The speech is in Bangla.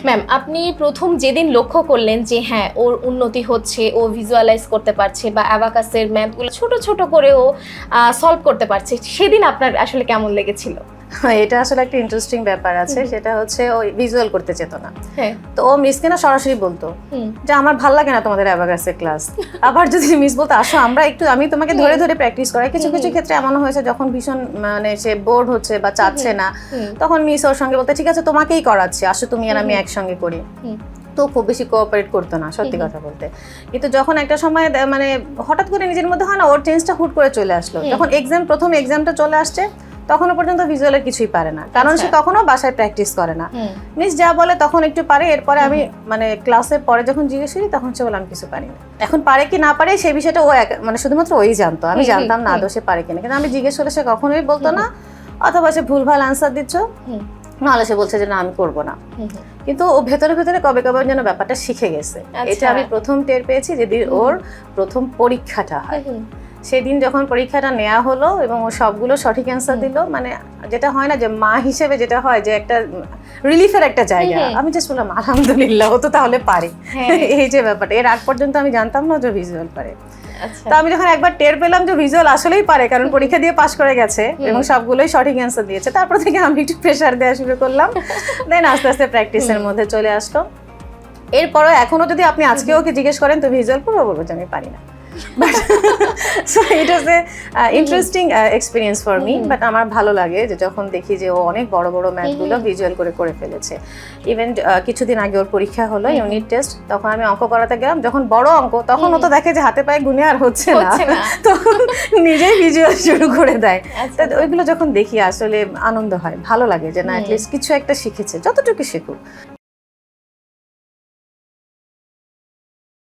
ম্যাম, আপনি প্রথম যেদিন লক্ষ্য করলেন যে হ্যাঁ ওর উন্নতি হচ্ছে, ও ভিজুয়ালাইজ করতে পারছে বা অ্যাবাকাসের ম্যাথগুলো ছোট ছোট করে ও সলভ করতে পারছে, সেদিন আপনার আসলে কেমন লেগেছিল? এটা আসলে একটা ইন্টারেস্টিং ব্যাপার আছে, সেটা হচ্ছে ওই ভিজুয়াল করতে যেত না। হ্যাঁ। তো ও মিসকে না সরাসরি বলতো যে আমার ভাল লাগে না তোমাদের অ্যাবাকাসের ক্লাস। আবার যদি মিস বলতো আসো আমরা একটু, আমি তোমাকে ধরে ধরে প্র্যাকটিস করাই। কিছু কিছু ক্ষেত্রে এমন হয়েছে যখন ভীষণ মানে সে বোর্ড হচ্ছে বা চাচ্ছে না, তখন মিস ওর সঙ্গে বলতে ঠিক আছে তোমাকেই করাচ্ছি, আসো তুমি আর আমি একসঙ্গে করি। তো খুব বেশি কোঅপারেট করতো না সত্যি কথা বলতে। কিন্তু যখন একটা সময় মানে হঠাৎ করে নিজের মধ্যে হয় না, ওর চেঞ্জটা হুট করে চলে আসলো। যখন প্রথম এক্সামটা চলে আসছে তখনও পর্যন্ত ভিজুয়ালের কিছুই পারে না, কারণ সে তখনও বাসায় প্র্যাকটিস করে না। মিস যা বলে তখন একটু পারে, এরপরে আমি মানে ক্লাসের পরে যখন জিজ্ঞেস করি তখন সে বলে আমি কিছু পারি না। এখন পারে কি না পারে সেই বিষয়টা ও মানে শুধুমাত্র ওই জানতো, আমি জানতাম না আদৌ সে পারে কিনা। কিন্তু আমি জিজ্ঞেস করলে সে কখনোই বলতো না, অথবা সে ভুলভাল আনসার দিচ্ছ, নাহলে সে বলছে যে না আমি করবো না। কিন্তু ও ভেতরে ভেতরে কবে কবে যেন ব্যাপারটা শিখে গেছে। এটা আমি প্রথম টের পেয়েছি যেদিন ওর প্রথম পরীক্ষাটা হয়। সেদিন যখন পরীক্ষাটা নেওয়া হলো এবং ও সবগুলো সঠিক অ্যান্সার দিল, মানে যেটা হয় না যে মা হিসেবে যেটা হয় যে একটা রিলিফের একটা জায়গা, আমি জাস্ট বললাম আলহামদুলিল্লাহ ও তো তাহলে পারে। এই যে ব্যাপারটা, এর আগ পর্যন্ত আমি জানতাম না যে ভিজুয়াল পারে। তো আমি যখন একবার টের পেলাম যে ভিজুয়াল আসলেই পারে, কারণ পরীক্ষা দিয়ে পাশ করে গেছে এবং সবগুলোই সঠিক অ্যান্সার দিয়েছে, তারপর থেকে আমি একটু প্রেশার দেওয়া শুরু করলাম। দেন আস্তে আস্তে প্র্যাকটিসের মধ্যে চলে আসলো। এরপরও এখনো যদি আপনি আজকে ওকে জিজ্ঞেস করেন তো ভিজুয়াল পুরো বলবো যে আমি পারি না। So it was A interesting experience for me. But আমার ভালো লাগে যে যখন দেখি যে ও অনেক বড় বড় ম্যাথগুলো ভিজুয়াল করে ফেলেছে। ইভেন কিছুদিন আগে ওর পরীক্ষা হলো, ইউনিট টেস্ট, তখন আমি অঙ্ক করাতে গেলাম, যখন বড় অঙ্ক তখন ও তো দেখে যে হাতে পায়ে গুনে আর হচ্ছে না, তখন নিজেই ভিজুয়াল শুরু করে দেয়। ওইগুলো যখন দেখি আসলে আনন্দ হয়, ভালো লাগে যে না অ্যাটলিস্ট কিছু একটা শিখেছে, যতটুকু শিখুক।